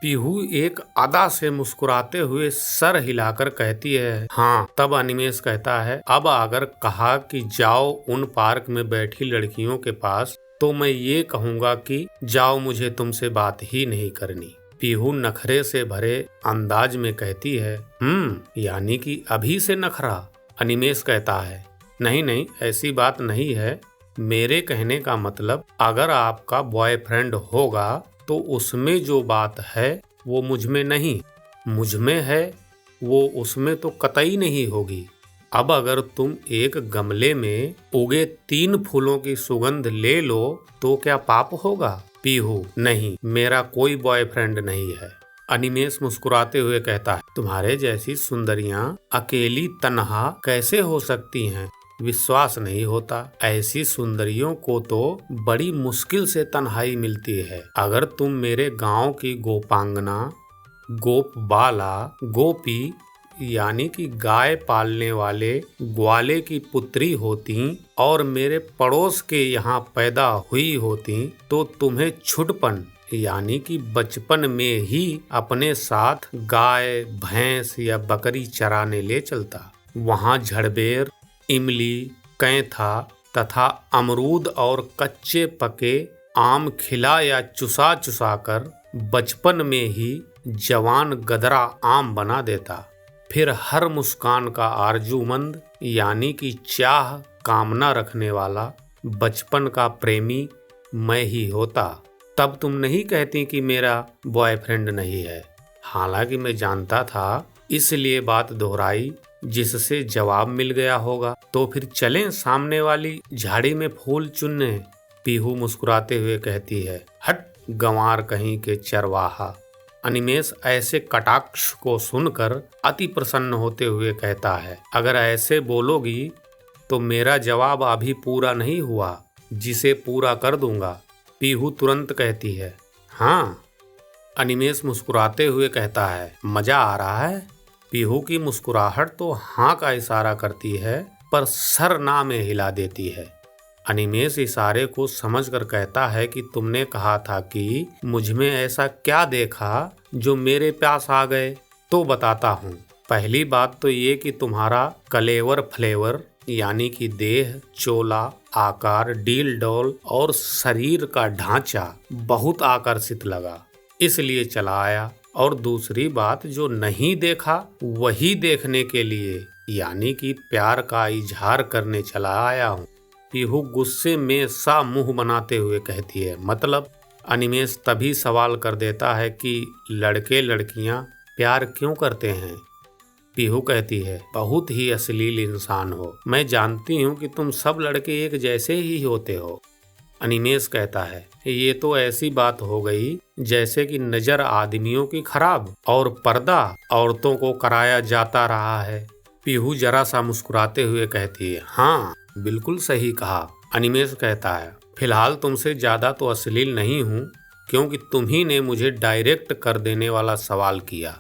पीहू एक अदा से मुस्कुराते हुए सर हिलाकर कहती है, हाँ। तब अनिमेष कहता है, अब अगर कहा कि जाओ उन पार्क में बैठी लड़कियों के पास, तो मैं ये कहूँगा कि जाओ, मुझे तुमसे बात ही नहीं करनी। पीहू नखरे से भरे अंदाज में कहती है, यानी कि अभी से नखरा? अनिमेष कहता है, नहीं नहीं, ऐसी बात नहीं है। मेरे कहने का मतलब, अगर आपका बॉयफ्रेंड होगा तो उसमें जो बात है वो मुझ में नहीं, मुझ में है वो उसमें तो कतई नहीं होगी। अब अगर तुम एक गमले में उगे 3 फूलों की सुगंध ले लो तो क्या पाप होगा? पीहू, नहीं, मेरा कोई बॉयफ्रेंड नहीं है। अनिमेष मुस्कुराते हुए कहता है, तुम्हारे जैसी सुंदरियां अकेली तन्हा कैसे हो सकती हैं? विश्वास नहीं होता। ऐसी सुंदरियों को तो बड़ी मुश्किल से तन्हाई मिलती है। अगर तुम मेरे गांव की गोपांगना, गोपबाला, गोपी यानी कि गाय पालने वाले ग्वाले की पुत्री होती और मेरे पड़ोस के यहाँ पैदा हुई होती, तो तुम्हें छुटपन यानी कि बचपन में ही अपने साथ गाय, भैंस या बकरी चराने ले चलता। वहाँ झड़बेर, इमली, कैथा तथा अमरूद और कच्चे पके आम खिला या चुसा चुसा कर बचपन में ही जवान गदरा आम बना देता। फिर हर मुस्कान का आरजूमंद यानी कि चाह कामना रखने वाला बचपन का प्रेमी मैं ही होता। तब तुम नहीं कहती कि मेरा बॉयफ्रेंड नहीं है। हालांकि मैं जानता था, इसलिए बात दोहराई, जिससे जवाब मिल गया होगा। तो फिर चलें सामने वाली झाड़ी में फूल चुनने? पीहू मुस्कुराते हुए कहती है, हट गंवार कहीं के चरवाहा। अनिमेष ऐसे कटाक्ष को सुनकर अति प्रसन्न होते हुए कहता है, अगर ऐसे बोलोगी तो मेरा जवाब अभी पूरा नहीं हुआ, जिसे पूरा कर दूंगा। पीहू तुरंत कहती है, हाँ। अनिमेष मुस्कुराते हुए कहता है, मजा आ रहा है? पीहू की मुस्कुराहट तो हाँ का इशारा करती है, पर सर ना में हिला देती है। अनिमेष इशारे को समझकर कहता है कि तुमने कहा था कि मुझ में ऐसा क्या देखा जो मेरे पास आ गए? तो बताता हूँ। पहली बात तो ये कि तुम्हारा कलेवर फ्लेवर यानी कि देह, चोला, आकार, डील डॉल और शरीर का ढांचा बहुत आकर्षित लगा, इसलिए चला आया। और दूसरी बात, जो नहीं देखा वही देखने के लिए यानी कि प्यार का इजहार करने चला आया हूँ। पीहू गुस्से में सा मुंह बनाते हुए कहती है, मतलब? अनिमेष तभी सवाल कर देता है कि लड़के लड़कियां प्यार क्यों करते हैं? पीहू कहती है, बहुत ही अश्लील इंसान हो। मैं जानती हूँ कि तुम सब लड़के एक जैसे ही होते हो। अनिमेष कहता है, ये तो ऐसी बात हो गई जैसे कि नजर आदमियों की खराब और पर्दा औरतों को कराया जाता रहा है। पीहू जरा सा मुस्कुराते हुए कहती है, हाँ बिल्कुल सही कहा। अनिमेष कहता है, फिलहाल तुमसे ज्यादा तो अश्लील नहीं हूँ, क्योंकि तुम ही ने मुझे डायरेक्ट कर देने वाला सवाल किया,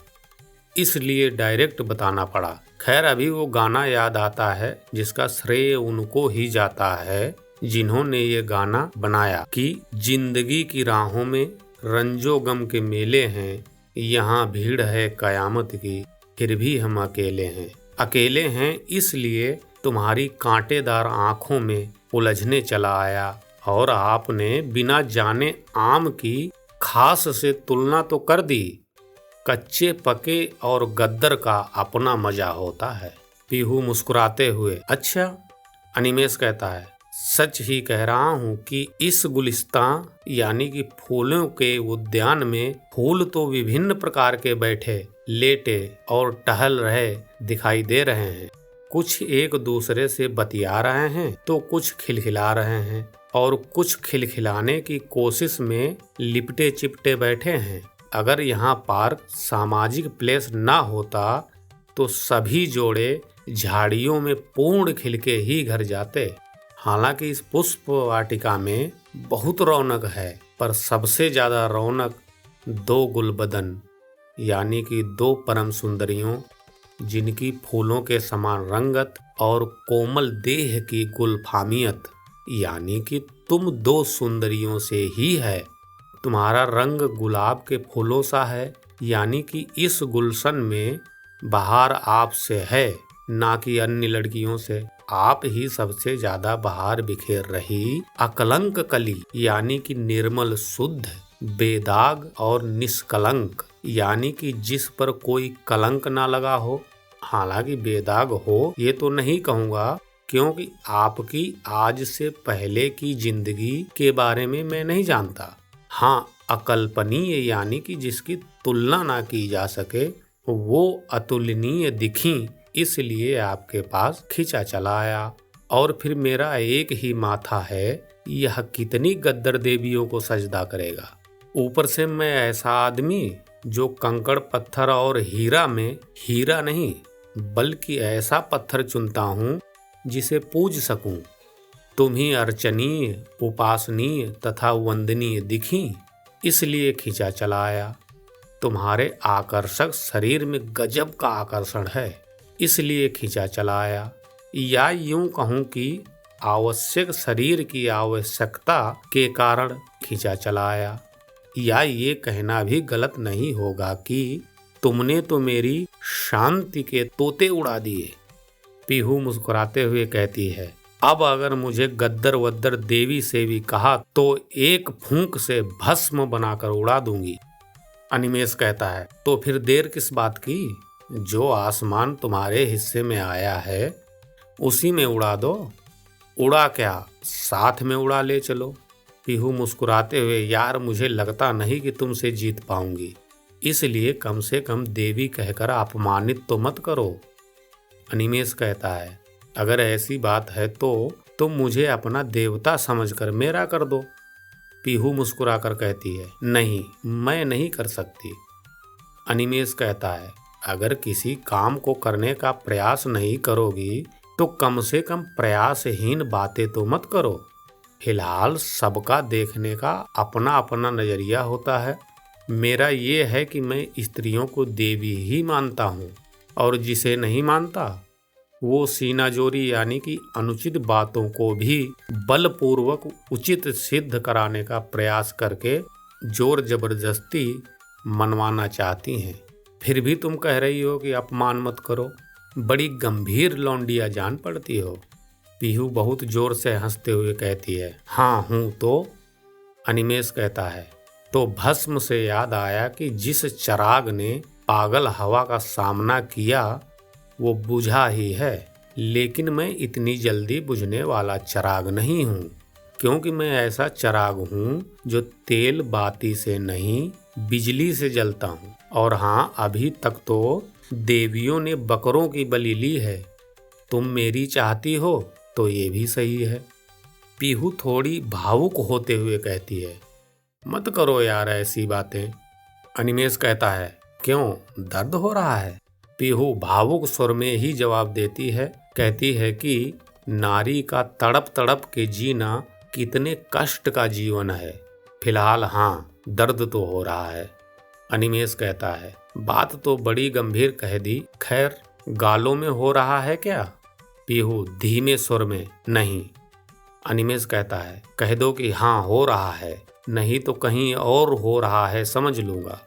इसलिए डायरेक्ट बताना पड़ा। खैर, अभी वो गाना याद आता है जिसका श्रेय उनको ही जाता है जिन्होंने ये गाना बनाया कि जिंदगी की राहों में रंजो गम के मेले हैं, यहाँ भीड़ है कयामत की, फिर भी हम अकेले हैं। अकेले हैं इसलिए तुम्हारी कांटेदार आंखों में उलझने चला आया, और आपने बिना जाने आम की खास से तुलना तो कर दी। कच्चे पके और गद्दर का अपना मजा होता है। पीहू मुस्कुराते हुए, अच्छा? अनिमेष कहता है, सच ही कह रहा हूँ कि इस गुलिस्तां यानी कि फूलों के उद्यान में फूल तो विभिन्न प्रकार के बैठे, लेटे और टहल रहे दिखाई दे रहे हैं। कुछ एक दूसरे से बतिया रहे हैं तो कुछ खिलखिला रहे हैं, और कुछ खिलखिलाने की कोशिश में लिपटे चिपटे बैठे हैं। अगर यहाँ पार्क सामाजिक प्लेस ना होता तो सभी जोड़े झाड़ियों में पूर्ण खिलके ही घर जाते। हालांकि इस पुष्प वाटिका में बहुत रौनक है, पर सबसे ज्यादा रौनक 2 गुलबदन यानी कि 2 परम सुंदरियों, जिनकी फूलों के समान रंगत और कोमल देह की गुलफामियत यानी कि तुम 2 सुंदरियों से ही है। तुम्हारा रंग गुलाब के फूलों सा है, यानी कि इस गुलशन में बहार आपसे है, ना कि अन्य लड़कियों से। आप ही सबसे ज्यादा बहार बिखेर रही अकलंक कली, यानी कि निर्मल शुद्ध, बेदाग और निष्कलंक, यानी कि जिस पर कोई कलंक ना लगा हो। हालांकि बेदाग हो ये तो नहीं कहूँगा, क्योंकि आपकी आज से पहले की जिंदगी के बारे में मैं नहीं जानता। हाँ, अकल्पनीय यानी कि जिसकी तुलना ना की जा सके, वो अतुलनीय दिखी, इसलिए आपके पास खिंचा चला आया। और फिर मेरा एक ही माथा है, यह कितनी गद्दर देवियों को सजदा करेगा। ऊपर से मैं ऐसा आदमी जो कंकड़ पत्थर और हीरा में हीरा नहीं बल्कि ऐसा पत्थर चुनता हूँ जिसे पूज सकूं। तुम ही अर्चनीय, उपासनीय तथा वंदनीय दिखी, इसलिए खींचा चला आया। तुम्हारे आकर्षक शरीर में गजब का आकर्षण है, इसलिए खींचा चला आया। या यूं कहूं कि आवश्यक शरीर की आवश्यकता के कारण खींचा चला आया। या ये कहना भी गलत नहीं होगा कि तुमने तो मेरी शांति के तोते उड़ा दिए। पीहू मुस्कुराते हुए कहती है, अब अगर मुझे गद्दर वद्दर देवी से भी कहा तो एक फूंक से भस्म बनाकर उड़ा दूंगी। अनिमेष कहता है, तो फिर देर किस बात की? जो आसमान तुम्हारे हिस्से में आया है उसी में उड़ा दो। उड़ा क्या, साथ में उड़ा ले चलो। पीहू मुस्कुराते हुए, यार मुझे लगता नहीं कि तुमसे जीत पाऊंगी, इसलिए कम से कम देवी कहकर अपमानित तो मत करो। अनिमेष कहता है, अगर ऐसी बात है तो तुम मुझे अपना देवता समझकर मेरा कर दो। पीहू मुस्कुराकर कहती है, नहीं, मैं नहीं कर सकती। अनिमेष कहता है, अगर किसी काम को करने का प्रयास नहीं करोगी तो कम से कम प्रयासहीन बातें तो मत करो। फिलहाल सबका देखने का अपना अपना नजरिया होता है। मेरा ये है कि मैं स्त्रियों को देवी ही मानता हूँ, और जिसे नहीं मानता वो सीनाजोरी यानी कि अनुचित बातों को भी बलपूर्वक उचित सिद्ध कराने का प्रयास करके जोर जबरदस्ती मनवाना चाहती हैं। फिर भी तुम कह रही हो कि अपमान मत करो। बड़ी गंभीर लौंडिया जान पड़ती हो। पीहू बहुत जोर से हंसते हुए कहती है, हाँ हूँ तो। अनिमेष कहता है, तो भस्म से याद आया कि जिस चिराग ने पागल हवा का सामना किया वो बुझा ही है, लेकिन मैं इतनी जल्दी बुझने वाला चिराग नहीं हूँ, क्योंकि मैं ऐसा चिराग हूँ जो तेल बाती से नहीं बिजली से जलता हूँ। और हाँ, अभी तक तो देवियों ने बकरों की बलि ली है। तुम मेरी चाहती हो तो ये भी सही है। पीहू थोड़ी भावुक होते हुए कहती है, मत करो यार ऐसी बातें। अनिमेष कहता है, क्यों, दर्द हो रहा है? पीहू भावुक स्वर में ही जवाब देती है, कहती है कि नारी का तड़प तड़प के जीना कितने कष्ट का जीवन है। फिलहाल हाँ, दर्द तो हो रहा है। अनिमेष कहता है, बात तो बड़ी गंभीर कह दी, खैर गालों में हो रहा है क्या? पीहू धीमे स्वर में, नहीं। अनिमेष कहता है, कह दो कि हाँ हो रहा है, नहीं तो कहीं और हो रहा है समझ लूंगा।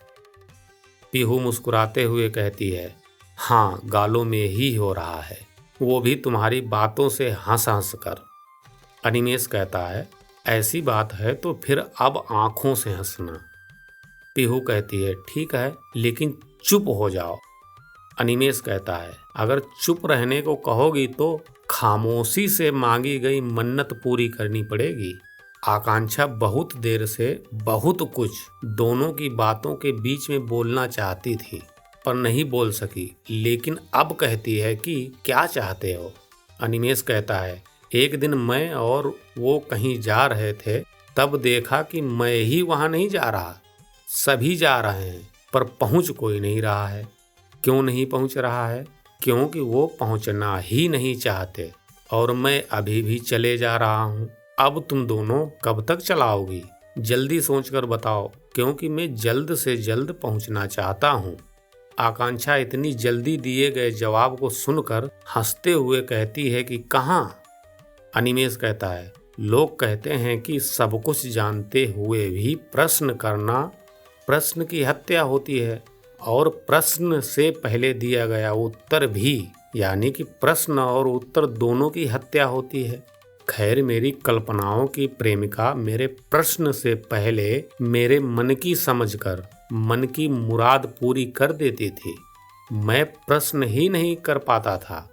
पीहू मुस्कुराते हुए कहती है, हाँ गालों में ही हो रहा है, वो भी तुम्हारी बातों से हंस हंस कर। अनिमेष कहता है, ऐसी बात है तो फिर अब आंखों से हंसना। पीहू कहती है, ठीक है, लेकिन चुप हो जाओ। अनिमेष कहता है, अगर चुप रहने को कहोगी तो खामोशी से मांगी गई मन्नत पूरी करनी पड़ेगी। आकांक्षा बहुत देर से बहुत कुछ दोनों की बातों के बीच में बोलना चाहती थी, पर नहीं बोल सकी, लेकिन अब कहती है कि क्या चाहते हो? अनिमेष कहता है, एक दिन मैं और वो कहीं जा रहे थे, तब देखा कि मैं ही वहां नहीं जा रहा, सभी जा रहे हैं, पर पहुंच कोई नहीं रहा है। क्यों नहीं पहुंच रहा है? क्योंकि वो पहुंचना ही नहीं चाहते, और मैं अभी भी चले जा रहा हूं। अब तुम दोनों कब तक चलाओगी? जल्दी सोचकर बताओ, क्योंकि मैं जल्द से जल्द पहुंचना चाहता हूं। आकांक्षा इतनी जल्दी दिए गए जवाब को सुनकर हंसते हुए कहती है कि कहाँ? अनिमेष कहता है, लोग कहते हैं कि सब कुछ जानते हुए भी प्रश्न करना प्रश्न की हत्या होती है और प्रश्न से पहले दिया गया उत्तर भी, यानी कि प्रश्न और उत्तर दोनों की हत्या होती है। खैर, मेरी कल्पनाओं की प्रेमिका मेरे प्रश्न से पहले मेरे मन की समझकर मन की मुराद पूरी कर देती थी। मैं प्रश्न ही नहीं कर पाता था।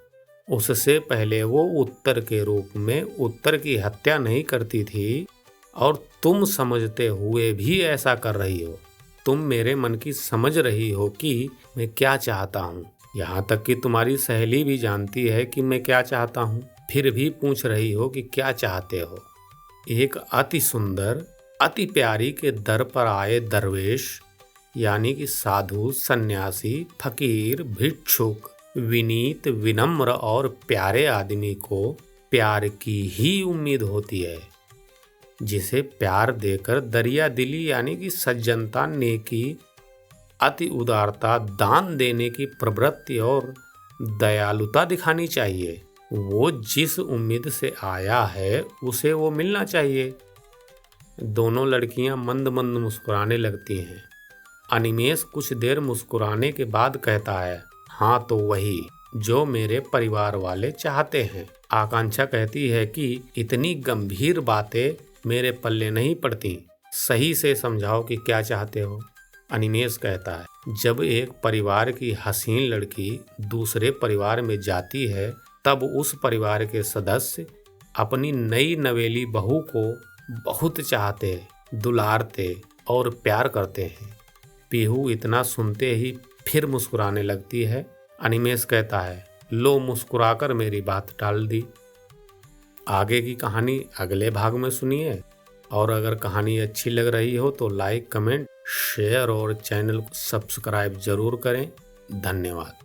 उससे पहले वो उत्तर के रूप में उत्तर की हत्या नहीं करती थी, और तुम समझते हुए भी ऐसा कर रही हो। तुम मेरे मन की समझ रही हो कि मैं क्या चाहता हूँ। यहाँ तक कि तुम्हारी सहेली भी जानती है कि मैं क्या चाहता हूँ, फिर भी पूछ रही हो कि क्या चाहते हो। एक अति सुंदर, अति प्यारी के दर पर आए दरवेश, यानी कि साधु, सन्यासी, फकीर, भिक्षुक, विनीत, विनम्र और प्यारे आदमी को प्यार की ही उम्मीद होती है, जिसे प्यार देकर दरिया दिली यानी कि सज्जनता, नेकी, अति उदारता, दान देने की प्रवृत्ति और दयालुता दिखानी चाहिए। वो जिस उम्मीद से आया है उसे वो मिलना चाहिए। दोनों लड़कियां मंद मंद मुस्कुराने लगती हैं। अनिमेष कुछ देर मुस्कुराने के बाद कहता है, हाँ तो वही जो मेरे परिवार वाले चाहते हैं। आकांक्षा कहती है कि इतनी गंभीर बातें मेरे पल्ले नहीं पड़ती, सही से समझाओ कि क्या चाहते हो। अनिमेष कहता है, जब एक परिवार की हसीन लड़की दूसरे परिवार में जाती है तब उस परिवार के सदस्य अपनी नई नवेली बहू को बहुत चाहते, दुलारते और प्यार करते हैं। पीहू इतना सुनते ही फिर मुस्कुराने लगती है। अनिमेष कहता है, लो मुस्कुराकर मेरी बात टाल दी। आगे की कहानी अगले भाग में सुनिए, और अगर कहानी अच्छी लग रही हो तो लाइक, कमेंट, शेयर और चैनल को सब्सक्राइब जरूर करें। धन्यवाद।